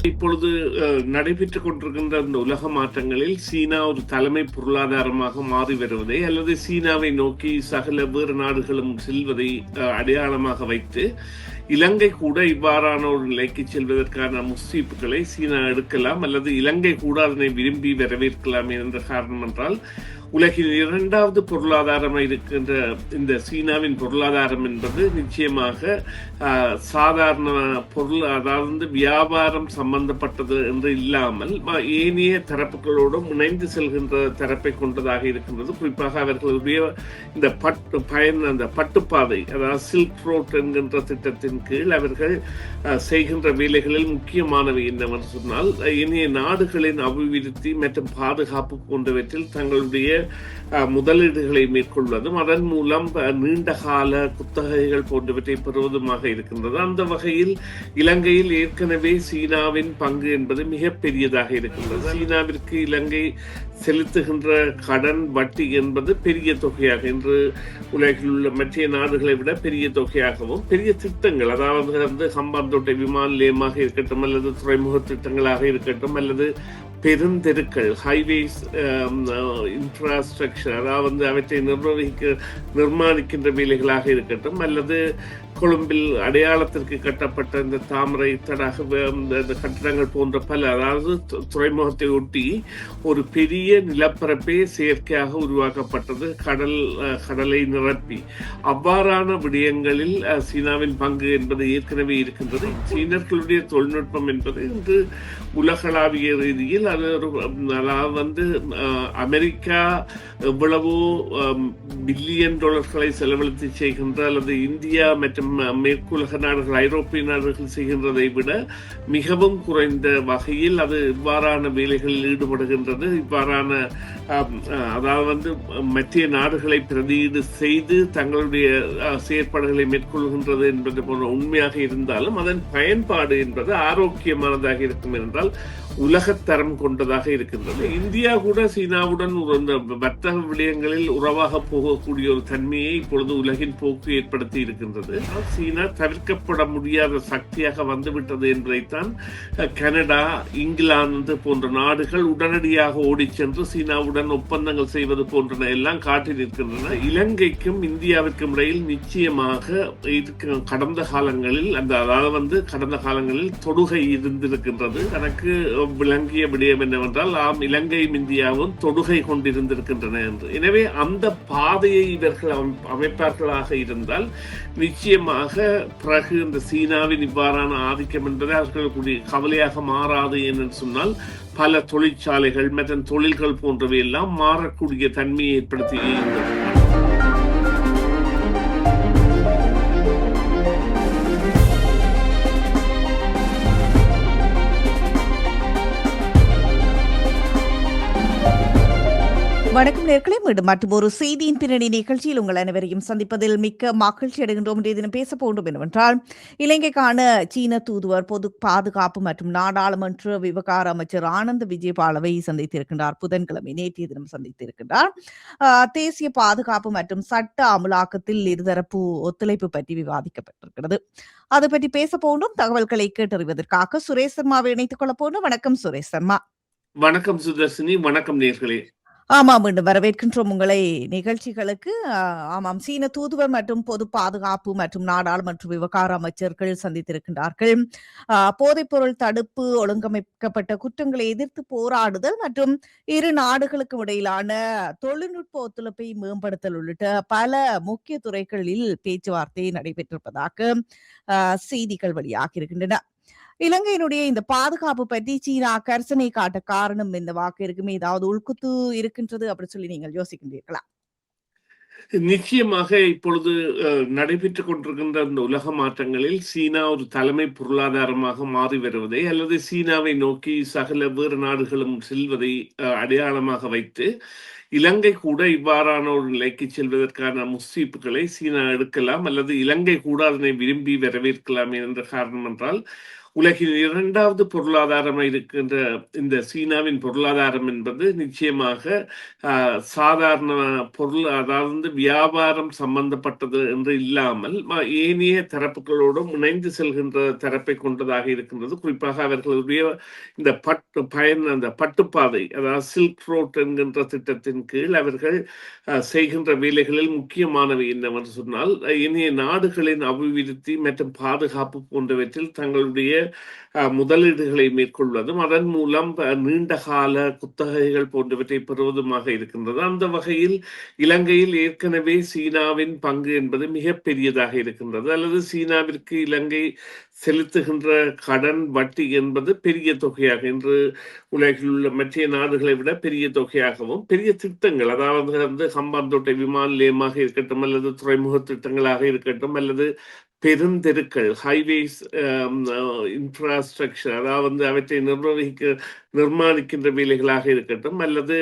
இப்பொழுது நடைபெற்றுக் கொண்டிருக்கின்ற இந்த உலக மாற்றங்களில் சீனா ஒரு தலைமை பொருளாதாரமாக மாறி வருவதை அல்லது சீனாவை நோக்கி சகல வேறு நாடுகளும் செல்வதை அடையாளமாக வைத்து இலங்கை கூட இவ்வாறான ஒரு நிலைக்கு செல்வதற்கான முஸ்தீப்புகளை சீனா எடுக்கலாம் அல்லது இலங்கை கூட அதனை விரும்பி வரவேற்கலாம் என்ற காரணம் என்றால் உலகின் இரண்டாவது பொருளாதாரமாக இருக்கின்ற இந்த சீனாவின் பொருளாதாரம் என்பது நிச்சயமாக சாதாரண பொருள், அதாவது வியாபாரம் சம்பந்தப்பட்டது என்று இல்லாமல் ஏனைய தரப்புகளோடும் இணைந்து செல்கின்ற தரப்பை கொண்டதாக இருக்கின்றது. குறிப்பாக அவர்களுடைய இந்த அந்த பட்டுப்பாதை, அதாவது சில்க் ரோட் என்கின்ற திட்டத்தின் கீழ் அவர்கள் செய்கின்ற வேலைகளில் முக்கியமானவை என்னவென்று சொன்னால் ஏனைய நாடுகளின் அபிவிருத்தி மற்றும் பாதுகாப்பு போன்றவற்றில் தங்களுடைய முதலீடுகளை மேற்கொள்வதும் அதன் மூலம் நீண்ட கால குத்தகைகள் போன்றவற்றை பெறுவதுமாக இருக்கின்றது. அந்த வகையில் இலங்கையில் ஏற்கனவே சீனாவின் பங்கு என்பது மிக பெரியதாக இருக்கின்றது. சீனாவிற்கு இலங்கை செலுத்துகின்ற கடன் வட்டி என்பது பெரிய தொகையாக, இன்று உலகில் உள்ள மற்ற நாடுகளை விட பெரிய தொகையாகவும், பெரிய திட்டங்கள், அதாவது ஹம்பாந்தோட்டை விமான நிலையமாக இருக்கட்டும் அல்லது துறைமுக திட்டங்களாக இருக்கட்டும் அல்லது பெருந்தெருக்கள், ஹைவேஸ் இன்ஃப்ராஸ்ட்ரக்சர், அதாவது அவற்றை நிர்மாணிக்கின்ற வேலைகளாக இருக்கட்டும் அல்லது கொழும்பில் அடையாளத்திற்கு கட்டப்பட்ட இந்த தாமரை தடாக இந்த கட்டடங்கள் போன்ற பல, அதாவது துறைமுகத்தை ஒட்டி ஒரு பெரிய நிலப்பரப்பே செயற்கையாக உருவாக்கப்பட்டது, கடலை நிரப்பி. அவ்வாறான விடயங்களில் சீனாவின் பங்கு என்பது ஏற்கனவே இருக்கின்றது. சீனர்களுடைய தொழில்நுட்பம் என்பது இன்று உலகளாவிய ரீதியில் அது அதாவது அமெரிக்கா எவ்வளவோ பில்லியன் டாலர்களை செலவழித்து செய்கின்ற அல்லது இந்தியா மற்றும் மேற்குலக நாடுகள், ஐரோப்பிய நாடுகள் செய்கின்றதை விட மிகவும் குறைந்த வகையில் அது இவ்வாறான வேலைகளில் ஈடுபடுகின்றது. இவ்வாறான அதாவது மத்திய நாடுகளை பிரதியீடு செய்து தங்களுடைய செயற்பாடுகளை மேற்கொள்கின்றது என்பது போன்ற உண்மையாக இருந்தாலும் அதன் பயன்பாடு என்பது ஆரோக்கியமானதாக இருக்கும் என்றால் உலகத்தரம் கொண்டதாக இருக்கின்றது. இந்தியா கூட சீனாவுடன் வர்த்தக விடயங்களில் உறவாக போகக்கூடிய ஒரு தன்மையை இப்பொழுது உலகின் போக்கு ஏற்படுத்தி இருக்கின்றது. சீனா தவிர்க்கப்பட முடியாத சக்தியாக வந்துவிட்டது என்பதைத்தான் கனடா, இங்கிலாந்து போன்ற நாடுகள் உடனடியாக ஓடி சென்று சீனாவுடன் ஒப்பந்தங்கள் செய்வது போன்றன எல்லாம் காட்டி நிற்கின்றன. இலங்கைக்கும் இந்தியாவிற்கும் இடையில் நிச்சயமாக கடந்த காலங்களில் கடந்த காலங்களில் தொடுகை இருந்திருக்கின்றது. தனக்கு விளங்கிய விடயம் என்னவென்றால் இலங்கையும் இந்தியாவும் தொடுகை கொண்டிருந்திருக்கின்றன என்று. எனவே அந்த பாதையை இவர்கள் அமைப்பார்களாக இருந்தால் நிச்சயமாக பிறகு இந்த சீனாவின் இவ்வாறான ஆதிக்கம் என்பதை அவர்களுடைய கவலையாக மாறாது என்று சொன்னால் பல தொழிற்சாலைகள் மற்றும் தொழில்கள் போன்றவை எல்லாம் மாறக்கூடிய தன்மையை ஏற்படுத்தி இருந்தது. வணக்கம் நேயர்களே, மீண்டும் மற்றும் ஒரு செய்தியின் பின்னணி நிகழ்ச்சியில் உங்கள் அனைவரையும் சந்திப்பதில் மிக்க மகிழ்ச்சி அடைகின்றோம். இன்றைய தினம் பேச போன்றோம் என்னவென்றால், இலங்கைக்கான சீன தூதுவர், பொது பாதுகாப்பு மற்றும் நாடாளுமன்ற விவகார அமைச்சர் ஆனந்த் விஜயபாலவை சந்தித்திருக்கின்றார். புதன்கிழமை நேற்றைய தினம் சந்தித்திருக்கின்றார். தேசிய பாதுகாப்பு மற்றும் சட்ட அமலாக்கத்தில் இருதரப்பு ஒத்துழைப்பு பற்றி விவாதிக்கப்பட்டிருக்கிறது. அது பற்றி பேச போன்றோம். தகவல்களை கேட்டறிவதற்காக சுரேஷ் சர்மாவை இணைத்துக் கொள்ள போன்றோம். வணக்கம் சுரேஷ் சர்மா. வணக்கம் சுதர்சினி. வணக்கம் நேயர்களே. ஆமாம், மீண்டும் வரவேற்கின்றோம் உங்களை நிகழ்ச்சிகளுக்கு. ஆமாம், சீன தூதுவர் மற்றும் பொது பாதுகாப்பு மற்றும் நாடாளுமன்ற விவகார அமைச்சர்கள் சந்தித்திருக்கின்றார்கள். போதைப்பொருள் தடுப்பு, ஒழுங்கமைக்கப்பட்ட குற்றங்களை எதிர்த்து போராடுதல் மற்றும் இரு நாடுகளுக்கும் இடையிலான தொழில்நுட்ப ஒத்துழைப்பை மேம்படுத்தல் உள்ளிட்ட பல முக்கிய துறைகளில் பேச்சுவார்த்தை நடைபெற்றிருப்பதாக செய்திகள் வெளியாகி இருக்கின்றன. இலங்கையினுடைய இந்த பாதுகாப்பு பற்றி சீனா கர்சனை காட்ட காரணம் இந்த வாக்கு இருக்குமே, ஏதாவது உள்குத்து இருக்கின்றது அப்படி சொல்லி நீங்கள் யோசிக்கின்றீர்களா? நிச்சயமாக இப்பொழுது நடைபெற்றுக் கொண்டிருக்கின்ற இந்த உலக மாற்றங்களில் சீனா ஒரு தலைமை பொருளாதாரமாக மாறி வருவதை அல்லது சீனாவை நோக்கி சகல வேறு நாடுகளும் செல்வதை அடையாளமாக வைத்து இலங்கை கூட இவ்வாறான ஒரு நிலைக்கு செல்வதற்கான முஸ்தீப்புகளை சீனா எடுக்கலாம், அல்லது இலங்கை கூட அதனை விரும்பி வரவேற்கலாம் என்ற காரணம் என்றால், உலகின் இரண்டாவது பொருளாதாரமாக இருக்கின்ற இந்த சீனாவின் பொருளாதாரம் என்பது நிச்சயமாக சாதாரண பொருள், அதாவது வியாபாரம் சம்பந்தப்பட்டது என்று இல்லாமல் ஏனைய தரப்புகளோடும் இணைந்து செல்கின்ற தரப்பை கொண்டதாக இருக்கின்றது. குறிப்பாக அவர்களுடைய இந்த அந்த பட்டுப்பாதை, அதாவது சில்க் ரோட் என்கின்ற திட்டத்தின் கீழ் அவர்கள் செய்கின்ற வேலைகளில் முக்கியமானவை என்னவென்று சொன்னால், இனிய நாடுகளின் அபிவிருத்தி மற்றும் பாதுகாப்பு போன்றவற்றில் தங்களுடைய முதலீடுகளை மேற்கொள்வதும் அதன் மூலம் நீண்ட கால குத்தகைகள் போன்றவற்றை பெறுவதுமாக இருக்கின்றது. அந்த வகையில் இலங்கையில் ஏற்கனவே சீனாவின் பங்கு என்பது மிக பெரியதாக இருக்கின்றது, அல்லது சீனாவிற்கு இலங்கை செலுத்துகின்ற கடன் வட்டி என்பது பெரிய தொகையாக, இன்று உலகில் உள்ள மற்ற நாடுகளை விட பெரிய தொகையாகவும், பெரிய திட்டங்கள், அதாவது வந்து ஹம்பாந்தோட்டை விமான நிலையமாக இருக்கட்டும், அல்லது துறைமுக திட்டங்களாக இருக்கட்டும், அல்லது பெருந்தெருக்கள், ஹைவேஸ், இன்ஃப்ராஸ்ட்ரக்சர், அதாவது வந்து அவற்றை நிர்மாணிக்கின்ற வேலைகளாக இருக்கட்டும், அல்லது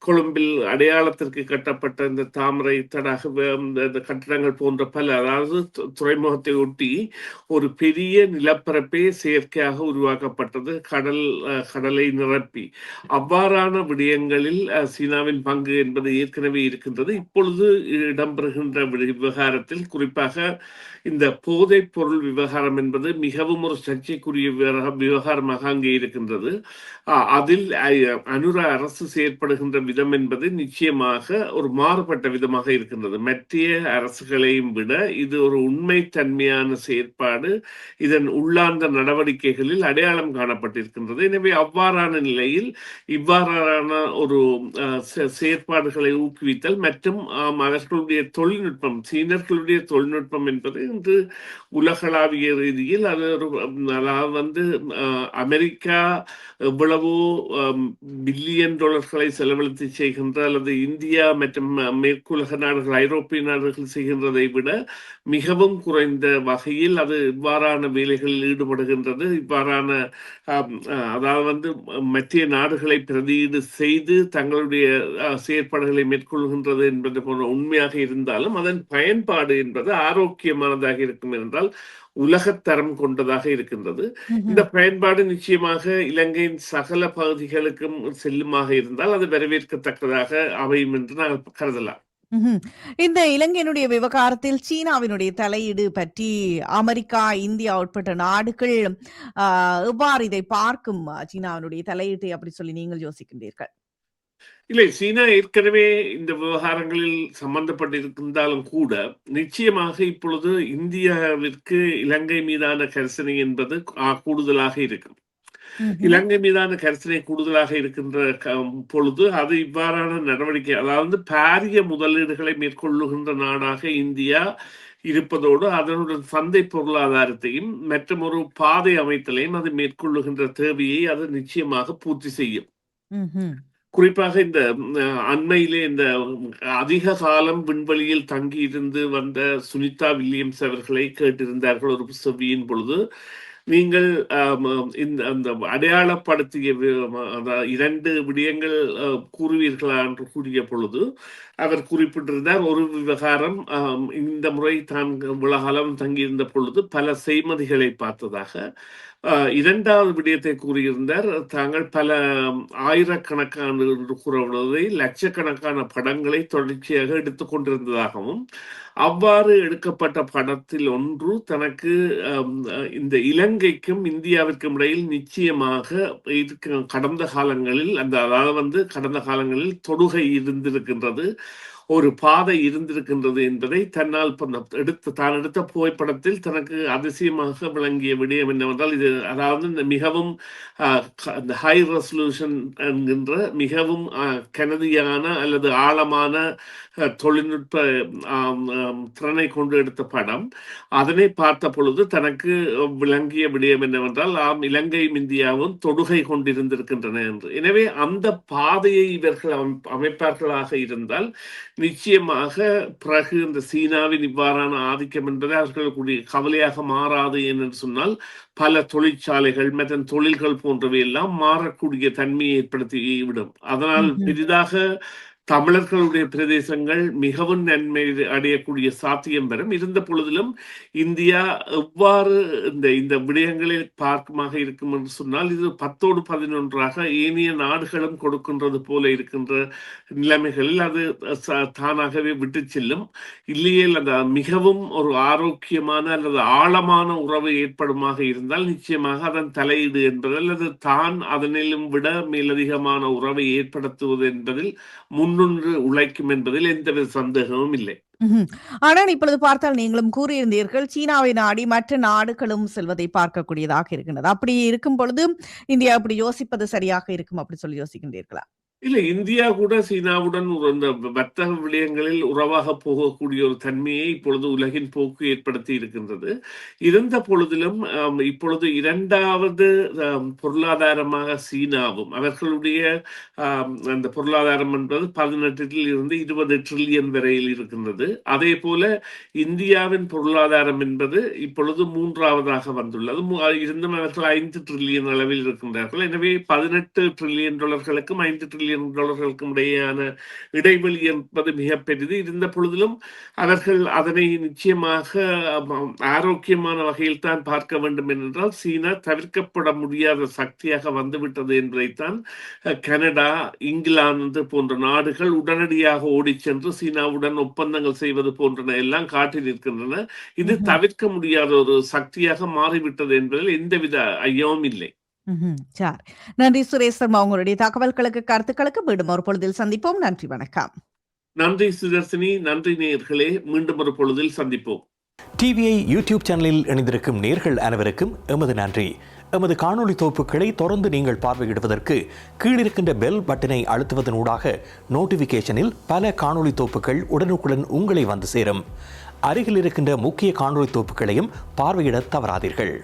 கொழும்பில் அடையாளத்திற்கு கட்டப்பட்ட இந்த தாமரை தடாக இந்த கட்டடங்கள் போன்ற பல, அதாவது துறைமுகத்தை ஒட்டி ஒரு பெரிய நிலப்பரப்பே செயற்கையாக உருவாக்கப்பட்டது, கடலை நிரப்பி. அவ்வாறான விடயங்களில் சீனாவின் பங்கு என்பது ஏற்கனவே இருக்கின்றது. இப்பொழுது இடம்பெறுகின்ற விவகாரத்தில் குறிப்பாக இந்த போதைப் பொருள் விவகாரம் என்பது மிகவும் ஒரு சர்ச்சைக்குரிய விவகாரமாக அங்கே இருக்கின்றது. அதில் அனுர அரசு செயற்படுகின்ற விதம் என்பது நிச்சயமாக ஒரு மாறுபட்ட விதமாக இருக்கின்றது. மற்ற அரசுகளையும் விட இது ஒரு உண்மை தன்மையான செயற்பாடு, இதன் உள்ளார்ந்த நடவடிக்கைகளில் அடையாளம் காணப்பட்டிருக்கின்றது. எனவே அவ்வாறான நிலையில் இவ்வாறான ஒரு செயற்பாடுகளை ஊக்குவித்தல் மற்றும் அவர்களுடைய தொழில்நுட்பம், சீனர்களுடைய தொழில்நுட்பம் என்பது இன்று உலகளாவிய ரீதியில் அது ஒரு, அதாவது வந்து அமெரிக்கா எவ்வளவோ பில்லியன் டாலர்களை செலவழித்து செய்கின்ற, அல்லது இந்தியா மற்றும் மேற்குலக நாடுகள், ஐரோப்பிய நாடுகள் செய்கின்றதை விட மிகவும் குறைந்த வகையில் அது இவ்வாறான வேலைகளில் ஈடுபடுகின்றது. இவ்வாறான அதாவது வந்து மத்திய நாடுகளை பிரதியீடு செய்து தங்களுடைய செயற்பாடுகளை மேற்கொள்கின்றது என்பது போன்ற உண்மையாக இருந்தாலும், அதன் பயன்பாடு என்பது ஆரோக்கியமானதாக இருக்கும் என்றால் உலகத்தரம் கொண்டதாக இருக்கின்றது. இந்த பயன்பாடு நிச்சயமாக இலங்கையின் சகல பகுதிகளுக்கும் செல்லுமாக இருந்தால் அது வரவேற்கத்தக்கதாக அமையும் என்று நாங்கள் கருதலாம். இந்த இலங்கையினுடைய விவகாரத்தில் சீனாவினுடைய தலையீடு பற்றி அமெரிக்கா, இந்தியா உட்பட்ட நாடுகள் எவ்வாறு இதை பார்க்கும்? சீனாவினுடைய தலையீட்டை அப்படி சொல்லி நீங்கள் யோசிக்கின்றீர்கள்? இல்லை, சீனா ஏற்கனவே இந்த விவகாரங்களில் சம்பந்தப்பட்டிருந்தாலும் கூட நிச்சயமாக இப்பொழுது இந்தியாவிற்கு இலங்கை மீதான கரிசனை என்பது கூடுதலாக இருக்கும். இலங்கை மீதான கரிசனை கூடுதலாக இருக்கின்ற பொழுது அது இவ்வாறான நடவடிக்கை, அதாவது பாரிய முதலீடுகளை மேற்கொள்ளுகின்ற நாடாக இந்தியா இருப்பதோடு அதனுடன் சந்தை பொருளாதாரத்தையும் மற்றும் ஒரு பாதை அமைத்தலையும் அது மேற்கொள்ளுகின்ற தேவையை அது நிச்சயமாக பூர்த்தி செய்யும். குறிப்பாக இந்த அண்மையிலே இந்த அதிக காலம் விண்வெளியில் தங்கியிருந்து வந்த சுனிதா வில்லியம்ஸ் அவர்களை கேட்டிருந்தார்கள் ஒரு செவ்வியின் பொழுது. நீங்கள் இந்த அந்த அடையாளப்படுத்திய இரண்டு விடயங்கள் கூறுவீர்களா என்று கூறிய பொழுது அவர் குறிப்பிட்டிருந்தார், ஒரு விவகாரம் இந்த முறை தான் உலகளம் தங்கியிருந்த பொழுது பல செய்மதிகளை பார்த்ததாக. இரண்டாவது விடயத்தை கூறியிருந்தார், தாங்கள் பல ஆயிரக்கணக்கான கூறப்படுவதை லட்சக்கணக்கான படங்களை தொடர்ச்சியாக எடுத்துக்கொண்டிருந்ததாகவும், அவ்வாறு எடுக்கப்பட்ட படத்தில் ஒன்று தனக்கு இந்த இலங்கைக்கும் இந்தியாவிற்கும் இடையில் நிச்சயமாக கடந்த காலங்களில் கடந்த காலங்களில் தொடுகை இருந்திருக்கின்றது, ஒரு பாதை இருந்திருக்கின்றது என்பதை தன்னால் தான் எடுத்த புகைப்படத்தில் தனக்கு அதிசயமாக விளங்கிய விடயம் என்னவென்றால், இது அதாவது மிகவும் ஹை ரெசல்யூஷன் என்கின்ற மிகவும் கனதியான அல்லது ஆழமான தொழில்நுட்ப திறனை கொண்டு எடுத்த படம். அதனை பார்த்த பொழுது தனக்கு விளங்கிய விடயம் என்னவென்றால், இலங்கையும் இந்தியாவும் தொடுகை கொண்டிருந்திருக்கின்றன என்று. எனவே அந்த பாதையை இவர்கள் அமைப்பார்களாக இருந்தால் நிச்சயமாக பிறகு இந்த சீனாவின் இவ்வாறான ஆதிக்கம் என்பது அவர்களுடைய கவலையாக மாறாது என்று சொன்னால், பல தொழிற்சாலைகள் மற்றும் தொழில்கள் போன்றவை எல்லாம் மாறக்கூடிய தன்மையை ஏற்படுத்தி விடும். அதனால் பெரிதாக தமிழர்களுடைய பிரதேசங்கள் மிகவும் நன்மை அடையக்கூடிய சாத்தியம் பெறும். இருந்த பொழுதிலும் இந்தியா எவ்வாறு இந்த விடயங்களில் பார்க்கமாக இருக்கும் என்று சொன்னால், இது 10ஓடு 11ஆக ஏனைய நாடுகளும் கொடுக்கின்றது போல இருக்கின்ற நிலைமைகளில் அது தானாகவே விட்டு செல்லும். இல்லையேல் அது மிகவும் ஒரு ஆரோக்கியமான அல்லது ஆழமான உறவு ஏற்படுமாக இருந்தால் நிச்சயமாக அதன் தலையீடு என்பது அல்லது தான் அதனிலும் விட மேலதிகமான உறவை ஏற்படுத்துவது என்பதில் முன்னின்று உழைக்கும் என்பதில் எந்தவித சந்தேகமும் இல்லை. ஆனால் இப்பொழுது பார்த்தால் நீங்களும் கூறியிருந்தீர்கள் சீனாவை நாடி மற்ற நாடுகளும் செல்வதை பார்க்கக்கூடியதாக இருக்கின்றது. அப்படி இருக்கும் பொழுது இந்தியா அப்படி யோசிப்பது சரியாக இருக்கும் அப்படி சொல்லி யோசிக்கின்றீர்களா? இல்ல, இந்தியா கூட சீனாவுடன் இந்த வர்த்தக விடயங்களில் உறவாக போகக்கூடிய ஒரு தன்மையை இப்பொழுது உலகின் போக்கு ஏற்படுத்தி இருக்கின்றது. இருந்த பொழுதிலும் இப்பொழுது 2வது பொருளாதாரமாக சீனாவும் அவர்களுடைய அந்த பொருளாதாரம் என்பது 18 இருந்து 20 ட்ரில்லியன் வரையில் இருக்கின்றது. அதே போல இந்தியாவின் பொருளாதாரம் என்பது இப்பொழுது 3வதாக வந்துள்ளது. இருந்தும் அவர்கள் 5 ட்ரில்லியன் அளவில் இருக்கின்றார்கள். எனவே 18 ட்ரில்லியன் டாலர்களுக்கும் 5 ட்ரில்லியன் டாலர்களுக்கும் இடையேயான இடைவெளி என்பது மிக பெரிது. இருந்த பொழுதிலும் அவர்கள் அதனை நிச்சயமாக ஆரோக்கியமான வகையில் தான் பார்க்க வேண்டும் என்றால் சீனா தவிர்க்கப்பட முடியாத சக்தியாக வந்துவிட்டது என்பதைத்தான் கனடா, இங்கிலாந்து போன்ற நாடுகள் உடனடியாக ஓடி சென்று சீனாவுடன் ஒப்பந்தங்கள் செய்வது போன்றன எல்லாம் காட்டி நிற்கின்றன. இது தவிர்க்க முடியாத ஒரு சக்தியாக மாறிவிட்டது என்பதில் எந்தவித ஐயமும் இல்லை. சரி, நன்றி சுரேஷ் சர்மா. உங்களுடைய தகவல்களுக்கு கருத்துக்களுக்கு மீண்டும் ஒரு பொழுதில் சந்திப்போம். நன்றி, வணக்கம். நன்றி சுதர்சினி, நன்றி நேயர்களே, மீண்டும் ஒரு பொழுதில் சந்திப்போம். டிவிஐ யூடியூப் சேனலில் இணைந்திருக்கும் நேயர்கள் அனைவருக்கும் எமது நன்றி. எமது காணொளி தொகுப்புகளை தொடர்ந்து நீங்கள் பார்வையிடுவதற்கு கீழிருக்கின்ற பெல் பட்டனை அழுத்துவதனூடாக நோட்டிபிகேஷனில் பல காணொளி தொகுப்புகள் உடனுக்குடன் உங்களை வந்து சேரும். அருகில் இருக்கின்ற முக்கிய காணொளி தொகுப்புகளையும் பார்வையிட தவறாதீர்கள்.